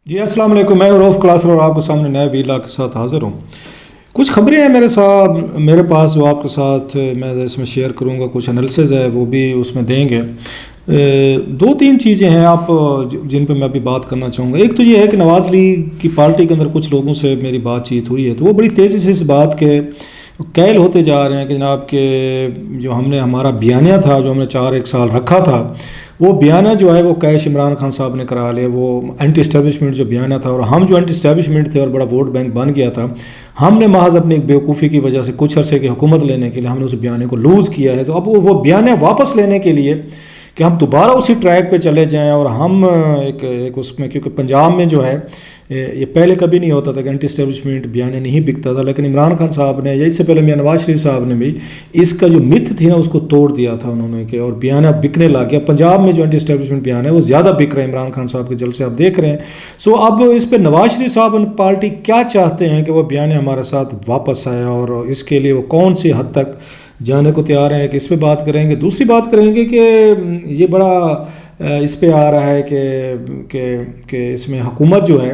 جی السلام علیکم، میں عروف کلاسر اور آپ کے سامنے نئے ویلا کے ساتھ حاضر ہوں۔ کچھ خبریں ہیں میرے پاس جو آپ کے ساتھ میں اس میں شیئر کروں گا، کچھ انالیسز ہے وہ بھی اس میں دیں گے۔ دو تین چیزیں ہیں آپ جن پہ میں ابھی بات کرنا چاہوں گا۔ ایک تو یہ ہے کہ نواز لیگ کی پارٹی کے اندر کچھ لوگوں سے میری بات چیت ہوئی ہے، تو وہ بڑی تیزی سے اس بات کے قائل ہوتے جا رہے ہیں کہ جناب کہ جو ہمارا بیانیہ تھا، جو ہم نے 4 سال رکھا تھا، وہ بیانیہ جو ہے وہ کیش عمران خان صاحب نے کرا لیا۔ وہ اینٹی اسٹیبلشمنٹ جو بیانیہ تھا، اور ہم جو اینٹی اسٹیبلشمنٹ تھے اور بڑا ووٹ بینک بن گیا تھا، ہم نے محض اپنی ایک بیوقوفی کی وجہ سے کچھ عرصے کی حکومت لینے کے لیے ہم نے اس بیانیہ کو لوز کیا ہے۔ تو اب وہ بیانیہ واپس لینے کے لیے کہ ہم دوبارہ اسی ٹریک پہ چلے جائیں، اور ہم ایک اس میں، کیونکہ پنجاب میں جو ہے یہ پہلے کبھی نہیں ہوتا تھا کہ اینٹی اسٹیبلشمنٹ بیانیہ نہیں بکتا تھا، لیکن عمران خان صاحب نے یا اس سے پہلے میاں نواز شریف صاحب نے بھی اس کا جو متھ تھی نا اس کو توڑ دیا تھا انہوں نے، کہ اور بیانیہ بکنے لگ گیا۔ پنجاب میں جو اینٹی اسٹیبلشمنٹ بیانیہ ہے وہ زیادہ بک رہے ہیں عمران خان صاحب کے جلسے آپ دیکھ رہے ہیں۔ اب اس پہ نواز شریف صاحب پارٹی کیا چاہتے ہیں کہ وہ بیانیہ ہمارے ساتھ واپس آیا، اور اس کے لیے وہ کون سی حد تک جانے کو تیار ہیں، کہ اس پہ بات کریں گے۔ دوسری بات کریں گے کہ یہ بڑا اس پہ آ رہا ہے کہ اس میں حکومت جو ہے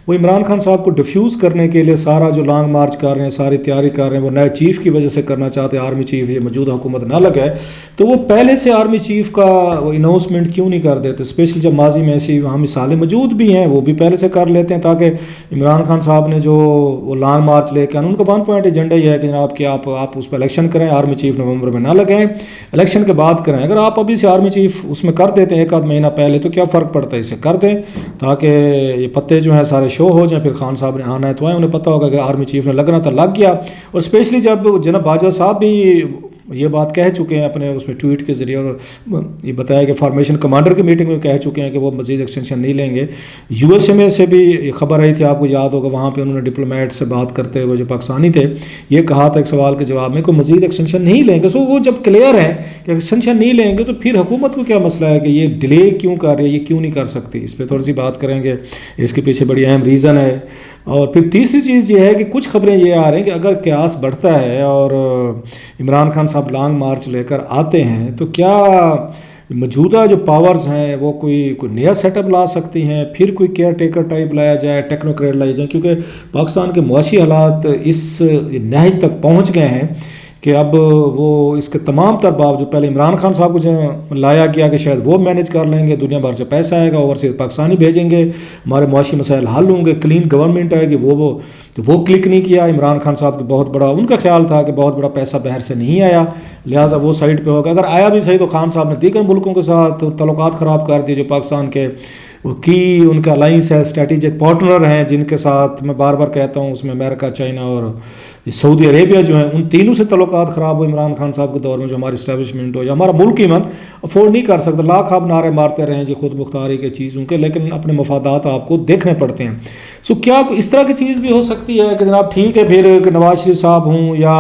وہ عمران خان صاحب کو ڈیفیوز کرنے کے لیے سارا جو لانگ مارچ کر رہے ہیں، ساری تیاری کر رہے ہیں، وہ نئے چیف کی وجہ سے کرنا چاہتے ہیں۔ آرمی چیف یہ موجودہ حکومت نہ لگائے تو وہ پہلے سے آرمی چیف کا وہ اناؤنسمنٹ کیوں نہیں کر دیتے، اسپیشلی جب ماضی میں ایسی وہاں مثالیں موجود بھی ہیں، وہ بھی پہلے سے کر لیتے ہیں، تاکہ عمران خان صاحب نے جو وہ لانگ مارچ لے کے ان کا 1 پوائنٹ ایجنڈا یہ ہے کہ جناب کہ آپ اس پہ الیکشن کریں، آرمی چیف نومبر میں نہ لگائیں، الیکشن کے بعد کریں۔ اگر آپ ابھی سے آرمی چیف اس میں کر دیتے ہیں 1 مہینہ پہلے تو کیا فرق پڑتا ہے، اسے کر دیں تاکہ یہ پتے جو ہیں سارے شو ہو جائیں، پھر خان صاحب نے آنا ہے تو انہیں پتہ ہوگا کہ آرمی چیف نے لگنا تھا، لگ گیا۔ اور اسپیشلی جب جناب باجوہ صاحب بھی یہ بات کہہ چکے ہیں اپنے اس میں ٹویٹ کے ذریعے، اور یہ بتایا کہ فارمیشن کمانڈر کی میٹنگ میں کہہ چکے ہیں کہ وہ مزید ایکسٹینشن نہیں لیں گے۔ یو ایس اے میں سے بھی خبر آئی تھی، آپ کو یاد ہوگا، وہاں پہ انہوں نے ڈپلومیٹ سے بات کرتے ہوئے جو پاکستانی تھے یہ کہا تھا ایک سوال کے جواب میں کہ مزید ایکسٹینشن نہیں لیں گے۔ وہ جب کلیئر ہے کہ ایکسٹینشن نہیں لیں گے تو پھر حکومت کو کیا مسئلہ ہے کہ یہ ڈیلے کیوں کر رہی ہے، یہ کیوں نہیں کر سکتی، اس پہ تھوڑی سی بات کریں گے، اس کے پیچھے بڑی اہم ریزن ہے۔ اور پھر تیسری چیز یہ ہے کہ کچھ خبریں یہ آ رہی ہیں کہ اگر قیاس بڑھتا ہے اور عمران خان صاحب لانگ مارچ لے کر آتے ہیں تو کیا موجودہ جو پاورز ہیں وہ کوئی نیا سیٹ اپ لا سکتی ہیں، پھر کوئی کیئر ٹیکر ٹائپ لایا جائے، ٹیکنوکریٹ لائے جائیں، کیونکہ پاکستان کے معاشی حالات اس نہج تک پہنچ گئے ہیں کہ اب وہ اس کے تمام تر باوجود پہلے عمران خان صاحب کو جو لایا گیا کہ شاید وہ مینیج کر لیں گے، دنیا بھر سے پیسہ آئے گا، اوورسیز پاکستانی بھیجیں گے، ہمارے معاشی مسائل حل ہوں گے، کلین گورنمنٹ آئے گی، وہ کلک نہیں کیا۔ عمران خان صاحب کے بہت بڑا ان کا خیال تھا کہ بہت بڑا پیسہ باہر سے نہیں آیا، لہٰذا وہ سائڈ پہ ہوگا۔ اگر آیا بھی صحیح تو خان صاحب نے دیگر ملکوں کے ساتھ تعلقات خراب کر دیے جو پاکستان کے ان کا الائنس ہے، اسٹریٹجک پارٹنر ہیں، جن کے ساتھ میں بار بار کہتا ہوں اس میں امریکہ، چائنا اور سعودی عربیہ جو ہیں، ان تینوں سے تعلقات خراب ہوئے عمران خان صاحب کے دور میں، جو ہماری اسٹیبلشمنٹ ہو یا ہمارا ملک ایون افورڈ نہیں کر سکتا۔ لاکھ آپ نعرے مارتے رہیں جی خود مختاری کے چیزوں کے، لیکن اپنے مفادات آپ کو دیکھنے پڑتے ہیں۔ کیا اس طرح کی چیز بھی ہو سکتی ہے کہ جناب ٹھیک ہے پھر کہ نواز شریف صاحب ہوں یا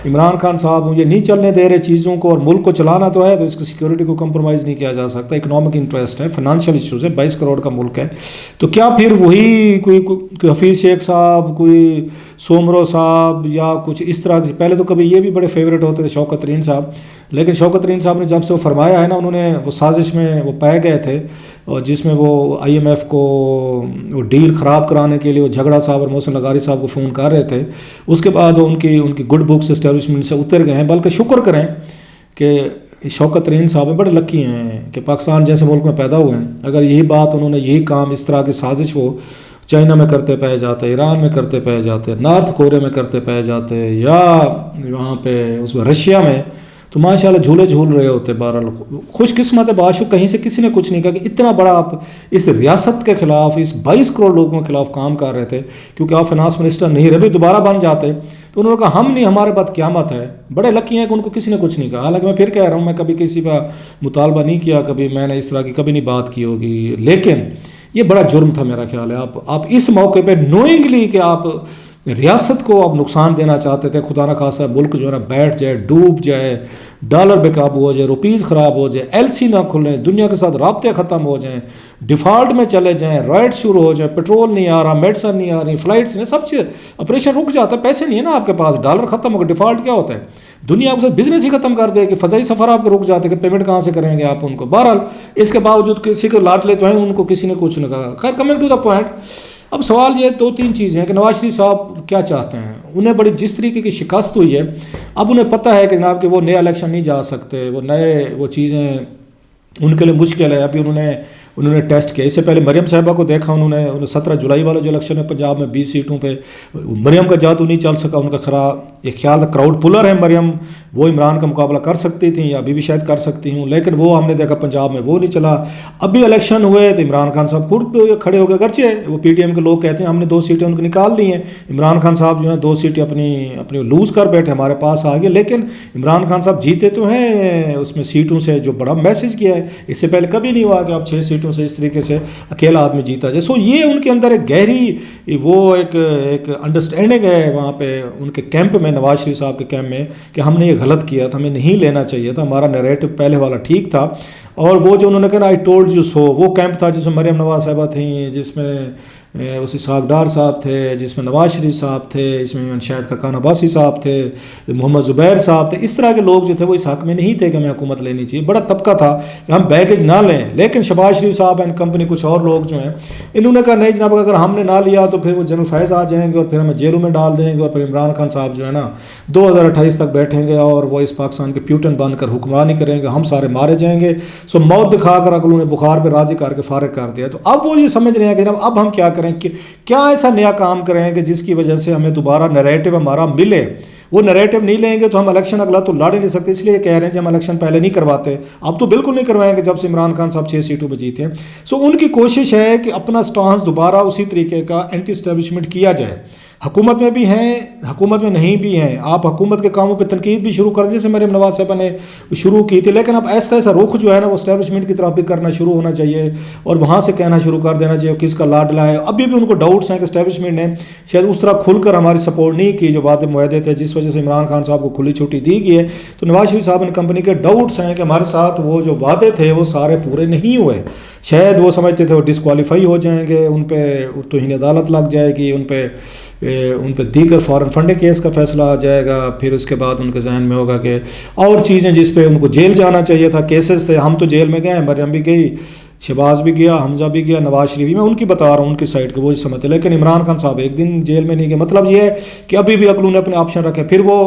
عمران خان صاحب ہوں، یہ نہیں چلنے دے رہے چیزوں کو، اور ملک کو چلانا تو ہے تو اس کی سیکورٹی کو کمپرومائز نہیں کیا جا سکتا، اکنامک انٹرسٹ ہے، فائنانشیل ایشوز ہے، 22 کروڑ کا ملک ہے، تو کیا پھر وہی کوئی حفیظ شیخ صاحب، کوئی سومرو صاحب یا کچھ اس طرح کی، پہلے تو کبھی یہ بھی بڑے فیوریٹ ہوتے تھے شوکت ترین صاحب، لیکن شوکت ترین صاحب نے جب سے وہ فرمایا ہے نا، انہوں نے وہ سازش میں وہ پائے گئے تھے، اور جس میں وہ IMF کو وہ ڈیل خراب کرانے کے لیے وہ جھگڑا صاحب اور محسن لغاری صاحب کو فون کر رہے تھے، اس کے بعد ان کی گڈ بکس اسٹیبلشمنٹ سے اتر گئے ہیں۔ بلکہ شکر کریں کہ شوکت ترین صاحب بڑے لکی ہیں کہ پاکستان جیسے ملک میں پیدا ہوئے ہیں۔ اگر یہی بات انہوں نے یہی کام اس طرح کی سازش وہ چائنا میں کرتے پائے جاتے، ایران میں کرتے پائے جاتے، نارتھ کوریا میں کرتے پائے جاتے، یا وہاں پہ اس میں رشیا میں، تو ماشاءاللہ جھولے جھول رہے ہوتے۔ بہرحال خوش قسمت ہے، باشک کہیں سے کسی نے کچھ نہیں کہا کہ اتنا بڑا آپ اس ریاست کے خلاف، اس 22 کروڑ لوگوں کے خلاف کام کر رہے تھے، کیونکہ آپ فائنانس منسٹر نہیں رہے، دوبارہ بن جاتے تو انہوں نے کہا ہم نہیں، ہمارے بعد قیامت ہے۔ بڑے لکی ہیں کہ ان کو کسی نے کچھ نہیں کہا۔ حالانکہ میں پھر کہہ رہا ہوں، میں کبھی کسی کا مطالبہ نہیں کیا، کبھی میں نے اس طرح کی کبھی نہیں بات کی ہوگی، لیکن یہ بڑا جرم تھا میرا خیال ہے۔ آپ اس موقع پہ نوئنگلی کہ آپ ریاست کو آپ نقصان دینا چاہتے تھے، خدا نہ خواستہ ملک جو ہے نا بیٹھ جائے، ڈوب جائے، ڈالر بے قابو ہو جائے، روپیز خراب ہو جائے، LC نہ کھلیں، دنیا کے ساتھ رابطے ختم ہو جائیں، ڈیفالٹ میں چلے جائیں، رائٹ شروع ہو جائیں، پیٹرول نہیں آ رہا، میڈیسن نہیں آ رہی، فلائٹس نہیں، سب چیز آپریشن رک جاتا ہے، پیسے نہیں ہے نا آپ کے پاس، ڈالر ختم ہو گیا، ڈیفالٹ کیا ہوتا ہے؟ دنیا آپ کے ساتھ بزنس ہی ختم کر دے کہ فضائی سفر آپ کو رک جاتے کہ پیمنٹ کہاں سے کریں گے آپ ان کو. بہرحال اس کے باوجود کسی کو لاٹ لیتے ہیں ان کو کسی نے کچھ نہیں کہا. خیر کمنگ ٹو دا پوائنٹ, اب سوال یہ 2-3 چیزیں ہیں کہ نواز شریف صاحب کیا چاہتے ہیں. انہیں بڑی جس طریقے کی شکست ہوئی ہے, اب انہیں پتہ ہے کہ جناب کہ وہ نئے الیکشن نہیں جا سکتے, وہ چیزیں ان کے لیے مشکل ہے. ابھی انہوں نے ٹیسٹ کیا, اس سے پہلے مریم صاحبہ کو دیکھا انہوں نے 17 جولائی والا جو الیکشن ہے پنجاب میں 20 سیٹوں پہ مریم کا جادو نہیں چل سکا. ان کا خراب ایک خیال تھا کراؤڈ پولر ہے مریم, وہ عمران کا مقابلہ کر سکتی تھیں یا ابھی بھی شاید کر سکتی ہوں, لیکن وہ ہم نے دیکھا پنجاب میں وہ نہیں چلا. ابھی الیکشن ہوئے تو عمران خان صاحب خود کھڑے ہو گئے, اگرچہ وہ پی ٹی ایم کے لوگ کہتے ہیں ہم نے 2 سیٹیں ان کو نکال دی ہیں, عمران خان صاحب جو ہیں 2 سیٹیں اپنی لوز کر بیٹھے ہمارے پاس آ گئے, لیکن عمران خان صاحب جیتے تو ہیں اس میں سیٹوں سے, جو بڑا میسج کیا ہے. اس سے پہلے کبھی نہیں ہوا کہ اب 6 سیٹوں سے اس طریقے سے اکیلا آدمی جیتا جائے. سو یہ ان کے اندر ایک گہری وہ ایک انڈرسٹینڈنگ ہے وہاں پہ ان کے کیمپ میں, نواز شریف صاحب کے کیمپ میں, کہ ہم نے یہ غلط کیا تھا, ہمیں نہیں لینا چاہیے تھا, ہمارا نیریٹو پہلے والا ٹھیک تھا. اور وہ جو انہوں نے کہا آئی ٹولڈ یو سو, وہ کیمپ تھا جس میں مریم نواز صاحبہ تھیں, جس میں اس اسحاق ڈار صاحب تھے, جس میں نواز شریف صاحب تھے, اس میں شاید خاقان عباسی صاحب تھے, محمد زبیر صاحب تھے. اس طرح کے لوگ جو تھے وہ اس حق میں نہیں تھے کہ ہمیں حکومت لینی چاہیے. بڑا طبقہ تھا کہ ہم بیگیج نہ لیں, لیکن شہباز شریف صاحب اینڈ کمپنی کچھ اور لوگ جو ہیں انہوں نے کہا نہیں جناب اگر ہم نے نہ لیا تو پھر وہ جنرل فیض آ جائیں گے اور پھر ہمیں جیلوں میں ڈال دیں گے, اور پھر عمران خان صاحب جو ہے نا 2028 تک بیٹھیں گے اور وہ اس پاکستان کے پیوٹن بن کر حکمرانی کریں گے, ہم سارے مارے جائیں گے. سو موت دکھا کر اگلوں نے بخار پہ راضی کر کے فارغ کر دیا. تو اب وہ یہ سمجھ رہے ہیں کہ جناب اب ہم کیا کریں, کہ کیا ایسا نیا کام کریں کہ جس کی وجہ سے ہمیں دوبارہ نیریٹو ہمارا ملے. وہ نیریٹو نہیں لیں گے تو ہم الیکشن اگلا تو لڑ ہی نہیں سکتے, اس لیے کہہ رہے ہیں کہ ہم الیکشن پہلے نہیں کرواتے. اب تو بالکل نہیں کروائیں گے جب سے عمران خان صاحب 6 سیٹوں پہ جیتے ہیں. سو ان کی کوشش ہے کہ اپنا سٹانس دوبارہ اسی طریقے کا اینٹی اسٹیبلشمنٹ کیا جائے. حکومت میں بھی ہیں, حکومت میں نہیں بھی ہیں. آپ حکومت کے کاموں پہ تنقید بھی شروع کر دیں جیسے مریم نواز صاحبہ نے شروع کی تھی, لیکن اب ایسا رخ جو ہے نا وہ اسٹیبلشمنٹ کی طرف بھی کرنا شروع ہونا چاہیے اور وہاں سے کہنا شروع کر دینا چاہیے کس کا لاڈلا ہے. ابھی بھی ان کو ڈاؤٹس ہیں کہ اسٹیبلشمنٹ نے شاید اس طرح کھل کر ہماری سپورٹ نہیں کی جو وعدے معاہدے تھے, جس وجہ سے عمران خان صاحب کو کھلی چھٹی دی گئی ہے. تو نواز شریف صاحب ان کمپنی کے ڈاؤٹس ہیں کہ ہمارے ساتھ وہ جو وعدے تھے وہ سارے پورے نہیں ہوئے. شاید وہ سمجھتے تھے وہ ڈسکوالیفائی ہو جائیں گے, ان پہ توہین عدالت لگ جائے گی, ان پہ دیگر فارن فنڈنگ کیس کا فیصلہ آ جائے گا. پھر اس کے بعد ان کے ذہن میں ہوگا کہ اور چیزیں جس پہ ان کو جیل جانا چاہیے تھا, کیسز تھے. ہم تو جیل میں گئے, مریم بھی گئی, شہباز بھی گیا, حمزہ بھی گیا, نواز شریف بھی, میں ان کی بتا رہا ہوں ان کی سائڈ کے وہ سمجھتے, لیکن عمران خان صاحب ایک دن جیل میں نہیں گئے. مطلب یہ ہے کہ ابھی بھی اگلوں نے اپنے آپشن رکھے. پھر وہ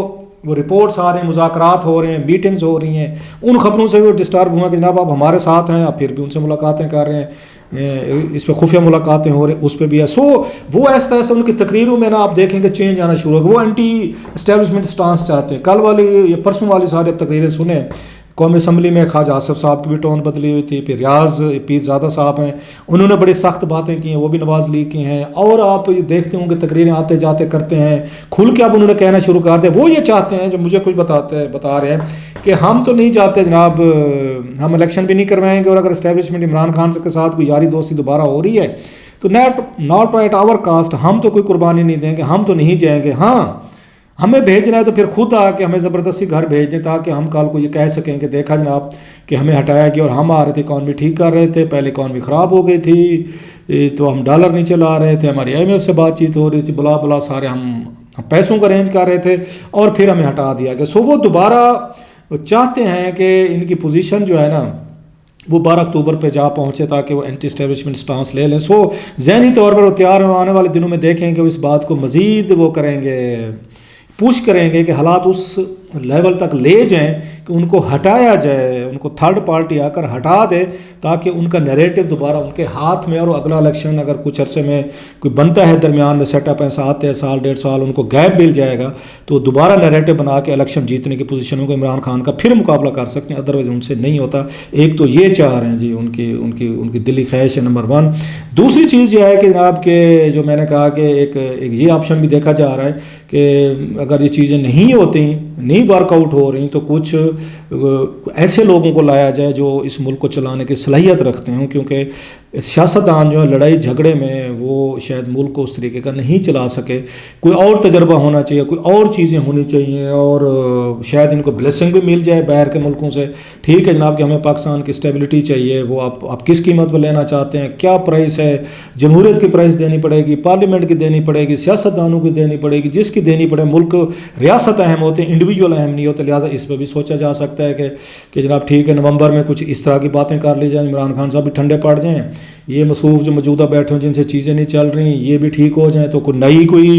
رپورٹس آ رہے ہیں, مذاکرات ہو رہے ہیں, میٹنگز ہو رہی ہیں, ان خبروں سے بھی ڈسٹرب ہوا کہ جناب آپ ہمارے ساتھ ہیں, آپ پھر بھی ان سے ملاقاتیں کر رہے ہیں, اس پہ خفیہ ملاقاتیں ہو رہی ہیں, اس پہ بھی ہے. سو وہ اس طرح سے ان کی تقریروں میں نا آپ دیکھیں کہ چینج آنا شروع ہو گیا. وہ اینٹی اسٹیبلشمنٹ سٹانس چاہتے ہیں. کل والی یا پرسوں والی ساری تقریریں سنیں, قومی اسمبلی میں خواجہ آصف صاحب کی بھی ٹون بدلی ہوئی تھی. پھر ریاض پیر زادہ صاحب ہیں, انہوں نے بڑی سخت باتیں کی ہیں, وہ بھی نواز لیگ کی ہیں. اور آپ یہ دیکھتے ہوں کہ تقریریں آتے جاتے کرتے ہیں, کھل کے اب انہوں نے کہنا شروع کر دیا. وہ یہ چاہتے ہیں جو مجھے کچھ بتا رہے ہیں کہ ہم تو نہیں چاہتے جناب, ہم الیکشن بھی نہیں کروائیں گے, اور اگر اسٹیبلشمنٹ عمران خان کے ساتھ کوئی یاری دوستی دوبارہ ہو رہی ہے تو ناٹ ایٹ آور کاسٹ, ہم تو کوئی قربانی نہیں دیں گے, ہم تو نہیں جائیں گے. ہاں ہمیں بھیجنا ہے تو پھر خود آ کے ہمیں زبردستی گھر بھیج دیں تاکہ ہم کل کو یہ کہہ سکیں کہ دیکھا جناب کہ ہمیں ہٹایا گیا اور ہم آ رہے تھے اکانومی ٹھیک کر رہے تھے, پہلے اکانومی خراب ہو گئی تھی تو ہم ڈالر نہیں چلا رہے تھے, ہماری IMF سے بات چیت ہو رہی تھی, بلا سارے ہم پیسوں کا ارینج کر رہے تھے اور پھر ہمیں ہٹا دیا گیا. سو وہ دوبارہ چاہتے ہیں کہ ان کی پوزیشن جو ہے نا وہ 12 اکتوبر پہ جا پہنچے تاکہ وہ اینٹی اسٹیبلشمنٹ سٹانس لے لیں. سو ذہنی طور پر وہ تیار ہیں, آنے والے دنوں میں دیکھیں کہ وہ اس بات کو مزید وہ کریں گے, پوش کریں گے کہ حالات اس لیول تک لے جائیں کہ ان کو ہٹایا جائے, ان کو تھرڈ پارٹی آ کر ہٹا دے تاکہ ان کا نیریٹو دوبارہ ان کے ہاتھ میں, اور اگلا الیکشن اگر کچھ عرصے میں کوئی بنتا ہے درمیان میں سیٹ اپ ایسا آتے ہیں 1.5 سال ان کو گیپ مل جائے گا تو دوبارہ نیریٹو بنا کے الیکشن جیتنے کی پوزیشنوں کو عمران خان کا پھر مقابلہ کر سکتے ہیں. ادروائز ان سے نہیں ہوتا. ایک تو یہ چاہ رہے ہیں جی, ان کی دلی خواہش ہے نمبر 1. دوسری چیز یہ ہے کہ جناب کہ جو میں نے کہا کہ ایک یہ آپشن بھی دیکھا جا رہا ہے کہ اگر یہ چیزیں نہیں ہوتی, نہیں ورک آؤٹ ہو رہی تو کچھ ایسے لوگوں کو لایا جائے جو اس ملک کو چلانے کی صلاحیت رکھتے ہیں، کیونکہ سیاستدان جو ہے لڑائی جھگڑے میں وہ شاید ملک کو اس طریقے کا نہیں چلا سکے، کوئی اور تجربہ ہونا چاہیے، کوئی اور چیزیں ہونی چاہیے، اور شاید ان کو بلیسنگ بھی مل جائے باہر کے ملکوں سے۔ ٹھیک ہے جناب کہ ہمیں پاکستان کی اسٹیبلٹی چاہیے، وہ آپ کس قیمت پر لینا چاہتے ہیں، کیا پرائس ہے، جمہوریت کی پرائس دینی پڑے گی، پارلیمنٹ کی دینی پڑے گی، سیاستدانوں کی دینی پڑے گی، جس کی دینی پڑے۔ ملک ریاست اہم ہوتے ہیں، انڈیویجول اہم نہیں ہوتے، لہٰذا اس پہ بھی سوچا جا سکتا ہے کہ جناب ٹھیک ہے نومبر میں کچھ اس طرح کی باتیں کر لی جائیں، عمران خان صاحب بھی ٹھنڈے پڑ جائیں، یہ مصروف جو موجودہ بیٹھے ہوں جن سے چیزیں نہیں چل رہی یہ بھی ٹھیک ہو جائیں، تو کوئی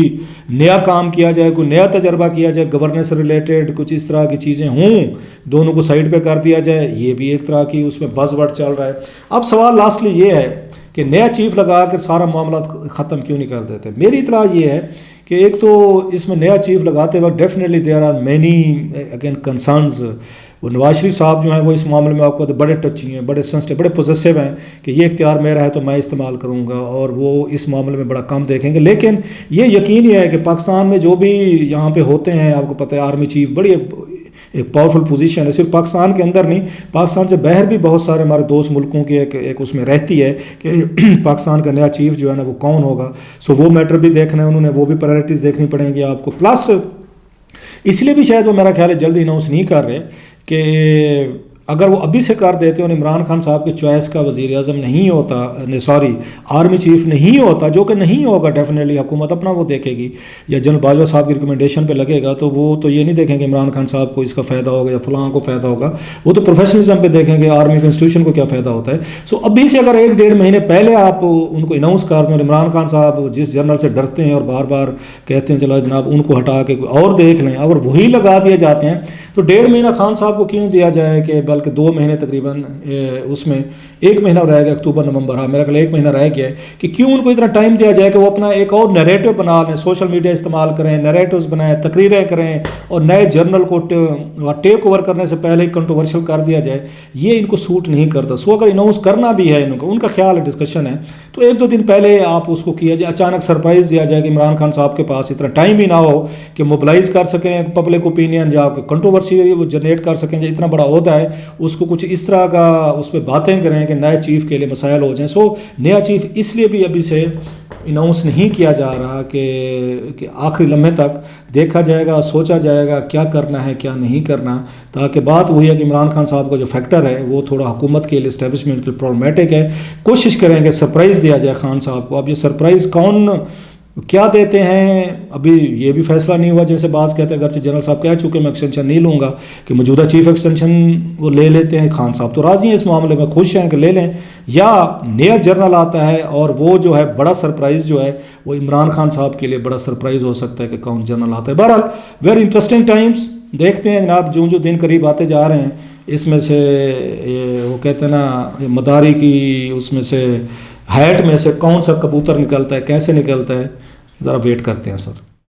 نیا کام کیا جائے، کوئی نیا تجربہ کیا جائے، گورننس سے ریلیٹڈ کچھ اس طرح کی چیزیں ہوں، دونوں کو سائڈ پہ کر دیا جائے، یہ بھی ایک طرح کی اس میں بز ورڈ چل رہا ہے۔ اب سوال لاسٹلی یہ ہے کہ نیا چیف لگا کر سارا معاملات ختم کیوں نہیں کر دیتے؟ میری اطلاع یہ ہے کہ ایک تو اس میں نیا چیف لگاتے وقت definitely there are many again concerns. وہ نواز شریف صاحب جو ہیں وہ اس معاملے میں آپ کو بڑے ٹچی ہیں، بڑے سینسٹیو، بڑے پوزیسو ہیں کہ یہ اختیار میرا ہے تو میں استعمال کروں گا، اور وہ اس معاملے میں بڑا کم دیکھیں گے۔ لیکن یہ یقینی ہے کہ پاکستان میں جو بھی یہاں پہ ہوتے ہیں، آپ کو پتہ ہے آرمی چیف بڑی ایک پاورفل پوزیشن ہے، صرف پاکستان کے اندر نہیں، پاکستان سے باہر بھی بہت سارے ہمارے دوست ملکوں کی ایک اس میں رہتی ہے کہ پاکستان کا نیا چیف جو ہے نا وہ کون ہوگا۔ سو وہ میٹر بھی دیکھنا ہے انہوں نے، وہ بھی پرائرٹیز دیکھنی پڑیں گی آپ کو۔ پلس اس لیے بھی شاید وہ میرا خیال ہے جلدی اناؤنس نہیں کر رہے کہ اگر وہ ابھی سے کر دیتے اور عمران خان صاحب کی چوائس کا وزیر اعظم نہیں ہوتا، آرمی چیف نہیں ہوتا، جو کہ نہیں ہوگا، ڈیفینیٹلی حکومت اپنا وہ دیکھے گی یا جنرل باجوہ صاحب کی ریکمنڈیشن پہ لگے گا، تو وہ تو یہ نہیں دیکھیں گے عمران خان صاحب کو اس کا فائدہ ہوگا یا فلاں کو فائدہ ہوگا، وہ تو پروفیشنلزم پہ دیکھیں گے آرمی کنسٹیٹیوشن کو کیا فائدہ ہوتا ہے۔ سو ابھی سے اگر 1-1.5 مہینے پہلے آپ ان کو اناؤنس کر دیں، اور عمران خان صاحب جس جنرل سے ڈرتے ہیں اور بار بار کہتے ہیں چلو جناب ان کو ہٹا کے اور دیکھ لیں، اگر وہی لگا دیے جاتے ہیں تو 1.5 مہینہ خان صاحب کو کیوں دیا جائے کہ بلکہ 2 مہینے تقریباً اس میں 1 مہینہ رہ گیا، اکتوبر نومبر، ہاں میرا خیال 1 مہینہ رہ گیا ہے، کہ کیوں ان کو اتنا ٹائم دیا جائے کہ وہ اپنا ایک اور نیریٹو بنا لیں، سوشل میڈیا استعمال کریں، نیریٹوز بنائیں، تقریریں کریں، اور نئے جرنل کو ٹیک اوور کرنے سے پہلے ہی کنٹروورشل کر دیا جائے، یہ ان کو سوٹ نہیں کرتا۔ سو اگر اناؤنس کرنا بھی ہے ان کا خیال ہے، ڈسکشن ہے، تو 1-2 دن پہلے آپ اس کو کیا جائے، اچانک سرپرائز دیا جائے کہ عمران خان صاحب کے پاس اتنا ٹائم ہی نہ ہو کہ موبلائز کر سکیں پبلک اوپینین یا کنٹروورسی وہ جنریٹ کر سکیں، جو اتنا بڑا عہدہ ہے اس کو کچھ اس طرح کا اس پہ باتیں کریں کہ نئے چیف کے لیے مسائل ہو جائیں۔ سو نیا چیف اس لیے بھی ابھی سے اناؤنس نہیں کیا جا رہا کہ آخری لمحے تک دیکھا جائے گا، سوچا جائے گا کیا کرنا ہے کیا نہیں کرنا، تاکہ بات وہی ہے کہ عمران خان صاحب کا جو فیکٹر ہے وہ تھوڑا حکومت کے لیے اسٹیبلشمنٹ کے پرابلمیٹک ہے۔ کوشش کریں کہ سرپرائز دیا جائے خان صاحب کو۔ اب یہ سرپرائز کون کیا دیتے ہیں ابھی یہ بھی فیصلہ نہیں ہوا، جیسے بعض کہتے ہیں، اگرچہ جنرل صاحب کہہ چکے میں ایکسٹینشن نہیں لوں گا، کہ موجودہ چیف ایکسٹینشن وہ لے لیتے ہیں، خان صاحب تو راضی ہیں اس معاملے میں، خوش ہیں کہ لے لیں، یا نیا جنرل آتا ہے اور وہ جو ہے بڑا سرپرائز جو ہے وہ عمران خان صاحب کے لیے بڑا سرپرائز ہو سکتا ہے کہ کون جنرل آتا ہے۔ بہرحال ویری انٹرسٹنگ ٹائمز، دیکھتے ہیں جناب جو دن قریب آتے جا رہے ہیں، اس میں سے وہ کہتے ہیں نا مداری کی اس میں سے ہیٹ میں سے کون سا کبوتر نکلتا ہے، کیسے نکلتا ہے، ذرا ویٹ کرتے ہیں سر۔